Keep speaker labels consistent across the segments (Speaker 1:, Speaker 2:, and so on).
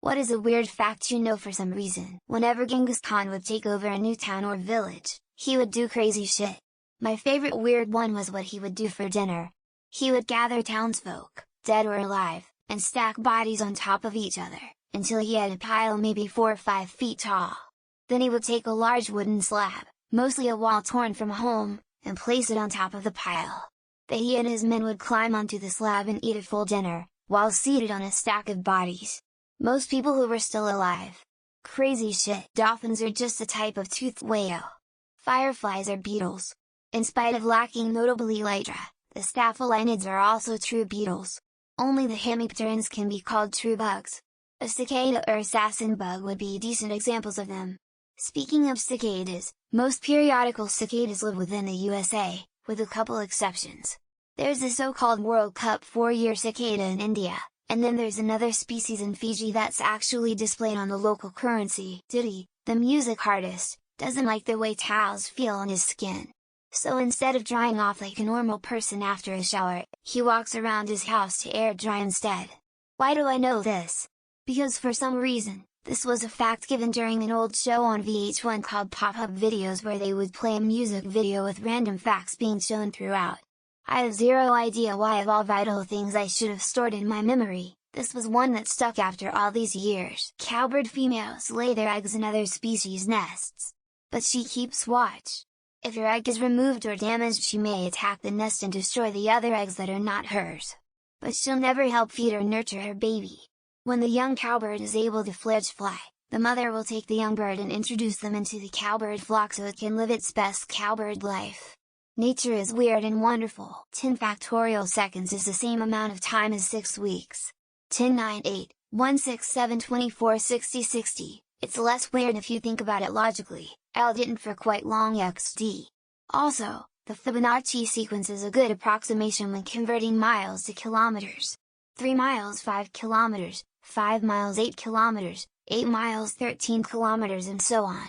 Speaker 1: What is a weird fact you know? For some reason, whenever Genghis Khan would take over a new town or village, he would do crazy shit. My favorite weird one was what he would do for dinner. He would gather townsfolk, dead or alive, and stack bodies on top of each other, until he had a pile maybe 4 or 5 feet tall. Then he would take a large wooden slab, mostly a wall torn from a home, and place it on top of the pile. Then he and his men would climb onto the slab and eat a full dinner, while seated on a stack of bodies. Most people who were still alive. Crazy shit. Dolphins are just a type of toothed whale. Fireflies are beetles. In spite of lacking notable elytra, the staphylinids are also true beetles. Only the hemipterans can be called true bugs. A cicada or assassin bug would be decent examples of them. Speaking of cicadas, most periodical cicadas live within the USA, with a couple exceptions. There's the so-called World Cup 4-year cicada in India, and then there's another species in Fiji that's actually displayed on the local currency. Diddy, the music artist, doesn't like the way towels feel on his skin. So instead of drying off like a normal person after a shower, he walks around his house to air dry instead. Why do I know this? Because for some reason, this was a fact given during an old show on VH1 called Pop-Up Videos, where they would play a music video with random facts being shown throughout. I have zero idea why, of all vital things I should have stored in my memory, this was one that stuck after all these years. Cowbird females lay their eggs in other species' nests. But she keeps watch. If your egg is removed or damaged, she may attack the nest and destroy the other eggs that are not hers. But she'll never help feed or nurture her baby. When the young cowbird is able to fledge fly, the mother will take the young bird and introduce them into the cowbird flock so it can live its best cowbird life. Nature is weird and wonderful. 10 factorial seconds is the same amount of time as 6 weeks. 10 9 8, 1 6 7 24 60 60. It's less weird if you think about it logically. L didn't for quite long XD. Also, the Fibonacci sequence is a good approximation when converting miles to kilometers. 3 miles 5 kilometers, 5 miles 8 kilometers, 8 miles 13 kilometers, and so on.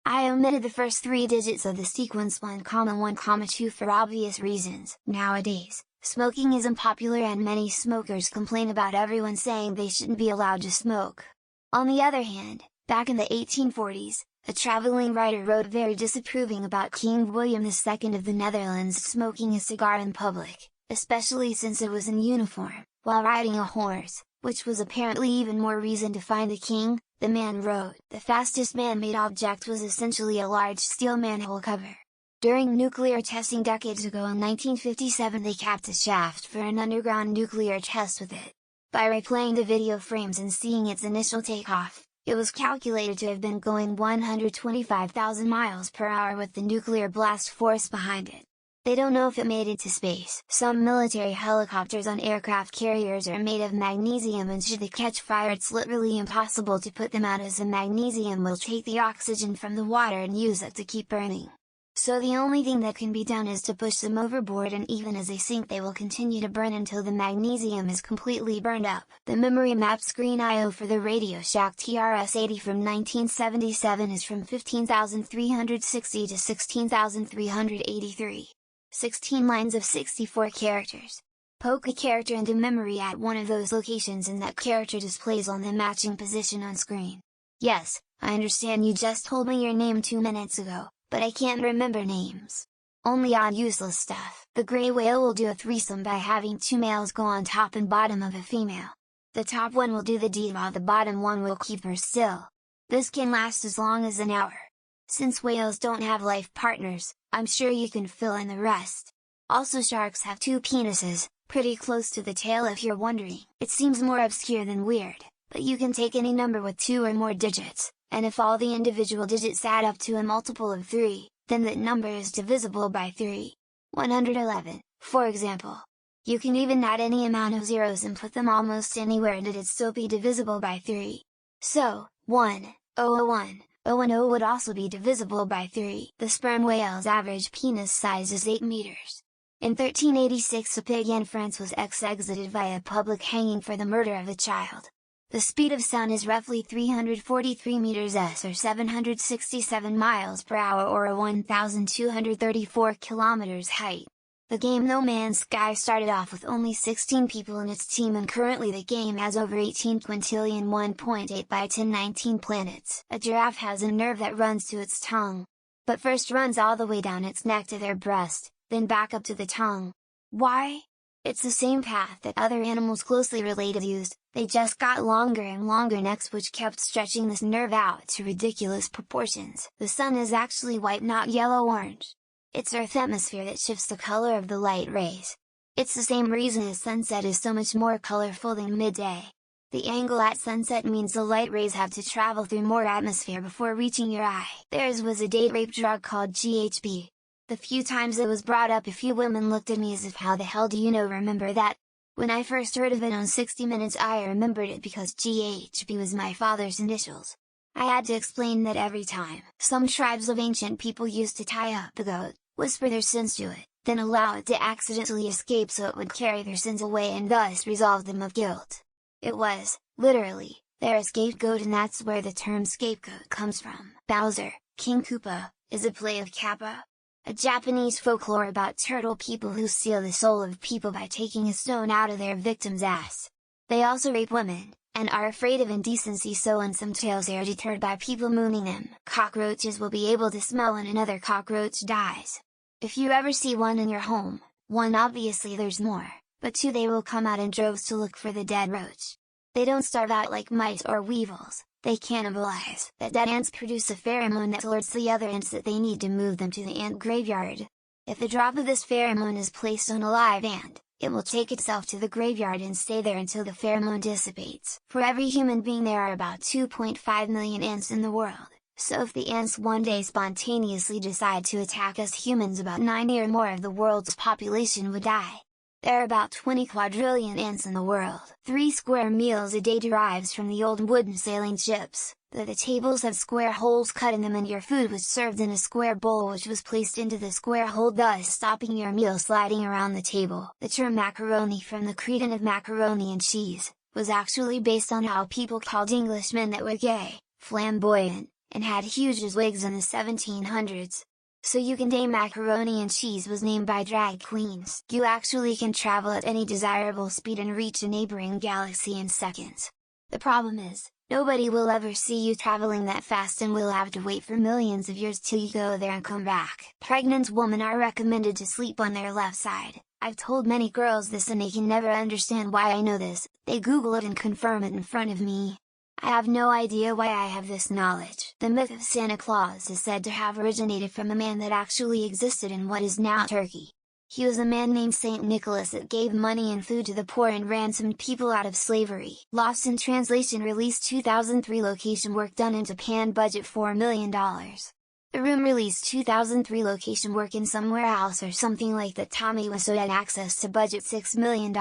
Speaker 1: I omitted the first 3 digits of the sequence 1, 1, 2 for obvious reasons. Nowadays, smoking is unpopular and many smokers complain about everyone saying they shouldn't be allowed to smoke. On the other hand, back in the 1840s, a traveling writer wrote very disapproving about King William II of the Netherlands smoking a cigar in public, especially since it was in uniform, while riding a horse, which was apparently even more reason to find the king. The man wrote, "The fastest man-made object was essentially a large steel manhole cover." During nuclear testing decades ago in 1957, they capped a shaft for an underground nuclear test with it. By replaying the video frames and seeing its initial takeoff, it was calculated to have been going 125,000 miles per hour with the nuclear blast force behind it. They don't know if it made it to space. Some military helicopters on aircraft carriers are made of magnesium, and should they catch fire, it's literally impossible to put them out, as the magnesium will take the oxygen from the water and use it to keep burning. So the only thing that can be done is to push them overboard, and even as they sink they will continue to burn until the magnesium is completely burned up. The memory map screen I/O for the Radio Shack TRS-80 from 1977 is from 15,360 to 16,383. 16 lines of 64 characters. Poke a character into memory at one of those locations and that character displays on the matching position on screen. Yes, I understand you just told me your name 2 minutes ago, but I can't remember names. Only odd useless stuff. The gray whale will do a threesome by having 2 males go on top and bottom of a female. The top one will do the deed while the bottom one will keep her still. This can last as long as an hour. Since whales don't have life partners, I'm sure you can fill in the rest. Also, sharks have 2 penises, pretty close to the tail if you're wondering. It seems more obscure than weird, but you can take any number with 2 or more digits, and if all the individual digits add up to a multiple of 3, then that number is divisible by 3. 111, for example. You can even add any amount of zeros and put them almost anywhere and it'd still be divisible by 3. So, 1,001. 0 would also be divisible by 3. The sperm whale's average penis size is 8 meters. In 1386, a pig in France was executed via public hanging for the murder of a child. The speed of sound is roughly 343 meters s, or 767 miles per hour, or a 1,234 kilometers height. The game No Man's Sky started off with only 16 people in its team, and currently the game has over 18 quintillion 1.8 by 1019 planets. A giraffe has a nerve that runs to its tongue. But first runs all the way down its neck to their breast, then back up to the tongue. Why? It's the same path that other animals closely related used, they just got longer and longer necks which kept stretching this nerve out to ridiculous proportions. The sun is actually white, not yellow-orange. It's Earth's atmosphere that shifts the color of the light rays. It's the same reason as sunset is so much more colorful than midday. The angle at sunset means the light rays have to travel through more atmosphere before reaching your eye. Theirs was a date rape drug called GHB. The few times it was brought up, a few women looked at me as if, how the hell do you know remember that? When I first heard of it on 60 Minutes I remembered it because GHB was my father's initials. I had to explain that every time. Some tribes of ancient people used to tie up a goat, whisper their sins to it, then allow it to accidentally escape so it would carry their sins away and thus resolve them of guilt. It was, literally, their scapegoat, and that's where the term scapegoat comes from. Bowser, King Koopa, is a play of Kappa, a Japanese folklore about turtle people who steal the soul of people by taking a stone out of their victim's ass. They also rape women, and are afraid of indecency, so in some tales they are deterred by people mooning them. Cockroaches will be able to smell when another cockroach dies. If you ever see one in your home, 1, obviously there's more, but 2, they will come out in droves to look for the dead roach. They don't starve out like mice or weevils, they cannibalize. The dead ants produce a pheromone that alerts the other ants that they need to move them to the ant graveyard. If a drop of this pheromone is placed on a live ant, it will take itself to the graveyard and stay there until the pheromone dissipates. For every human being there are about 2.5 million ants in the world, so if the ants one day spontaneously decide to attack us humans, about 90 or more of the world's population would die. There are about 20 quadrillion ants in the world. 3 square meals a day derives from the old wooden sailing ships, though the tables have square holes cut in them, and your food was served in a square bowl which was placed into the square hole, thus stopping your meal sliding around the table. The term macaroni, from the Cretan of macaroni and cheese, was actually based on how people called Englishmen that were gay, flamboyant, and had huge wigs in the 1700s. So you can say macaroni and cheese was named by drag queens. You actually can travel at any desirable speed and reach a neighboring galaxy in seconds. The problem is, nobody will ever see you traveling that fast, and will have to wait for millions of years till you go there and come back. Pregnant women are recommended to sleep on their left side. I've told many girls this and they can never understand why I know this. They Google it and confirm it in front of me. I have no idea why I have this knowledge. The myth of Santa Claus is said to have originated from a man that actually existed in what is now Turkey. He was a man named Saint Nicholas that gave money and food to the poor and ransomed people out of slavery. Lost in Translation released 2003. Location work done in Japan, budget $4 million. The Room released 2003. Location work in some warehouse or something like that. Tommy Wiseau had access to budget $6 million.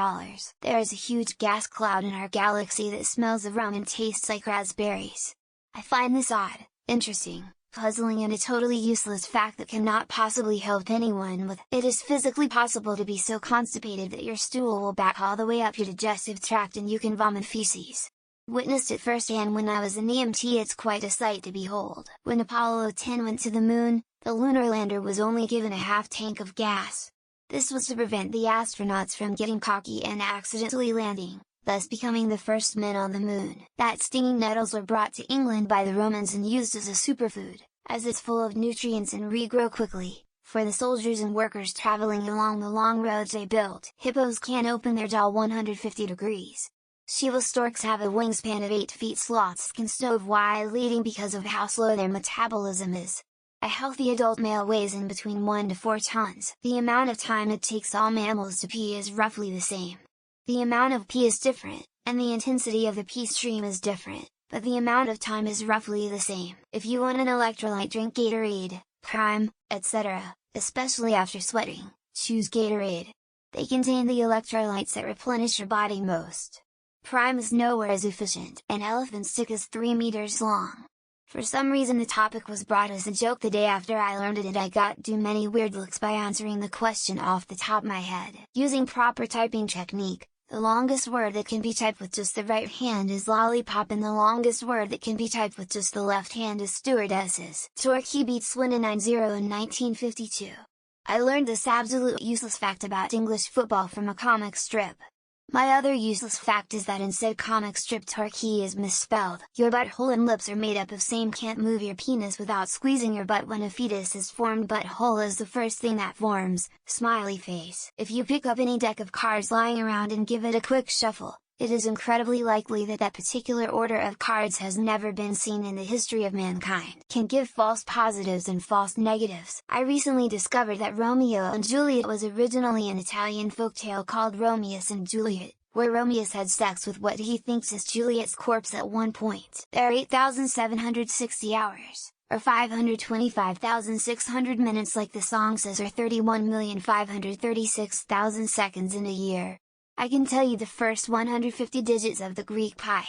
Speaker 1: There is a huge gas cloud in our galaxy that smells of rum and tastes like raspberries. I find this odd, interesting, puzzling, and a totally useless fact that cannot possibly help anyone with. It is physically possible to be so constipated that your stool will back all the way up your digestive tract and you can vomit feces. Witnessed it firsthand when I was an EMT. It's quite a sight to behold. When Apollo 10 went to the moon, the lunar lander was only given a half tank of gas. This was to prevent the astronauts from getting cocky and accidentally landing, thus becoming the first men on the moon. That stinging nettles were brought to England by the Romans and used as a superfood, as it's full of nutrients and regrow quickly, for the soldiers and workers traveling along the long roads they built. Hippos can't open their jaw 150 degrees. Sheila storks have a wingspan of 8 feet. Sloths can stove while eating because of how slow their metabolism is. A healthy adult male weighs in between 1 to 4 tons. The amount of time it takes all mammals to pee is roughly the same. The amount of pee is different, and the intensity of the pee stream is different, but the amount of time is roughly the same. If you want an electrolyte drink, Gatorade, Prime, etc., especially after sweating, choose Gatorade. They contain the electrolytes that replenish your body most. Prime is nowhere as efficient. An elephant's stick is 3 meters long. For some reason the topic was brought as a joke the day after I learned it, and I got many weird looks by answering the question off the top of my head. Using proper typing technique, the longest word that can be typed with just the right hand is lollipop, and the longest word that can be typed with just the left hand is stewardesses. Torquay beat Swindon 9-0 in 1952. I learned this absolute useless fact about English football from a comic strip. My other useless fact is that in said comic strip Torquay is misspelled. Your butthole and lips are made up of same. Can't move your penis without squeezing your butt when a fetus is formed. Butthole is the first thing that forms, smiley face. If you pick up any deck of cards lying around and give it a quick shuffle, it is incredibly likely that that particular order of cards has never been seen in the history of mankind. Can give false positives and false negatives. I recently discovered that Romeo and Juliet was originally an Italian folktale called Romeus and Juliet, where Romeus had sex with what he thinks is Juliet's corpse at one point. There are 8,760 hours, or 525,600 minutes like the song says, or 31,536,000 seconds in a year. I can tell you the first 150 digits of the Greek pi.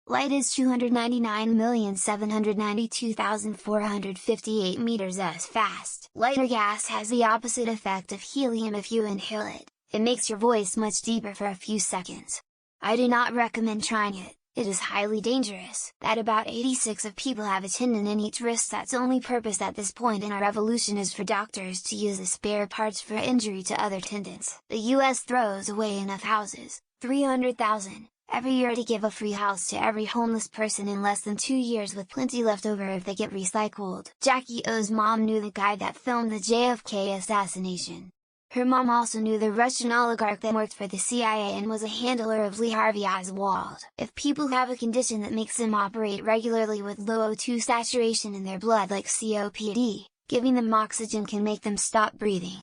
Speaker 1: Light is 299,792,458 meters as fast. Light or gas has the opposite effect of helium. If you inhale it, it makes your voice much deeper for a few seconds. I do not recommend trying it. It is highly dangerous. That about 86 of people have a tendon in each wrist that's only purpose at this point in our evolution is for doctors to use as spare parts for injury to other tendons. The US throws away enough houses, 300,000, every year to give a free house to every homeless person in less than 2 years, with plenty left over if they get recycled. Jackie O's mom knew the guy that filmed the JFK assassination. Her mom also knew the Russian oligarch that worked for the CIA and was a handler of Lee Harvey Oswald. If people have a condition that makes them operate regularly with low O2 saturation in their blood like COPD, giving them oxygen can make them stop breathing.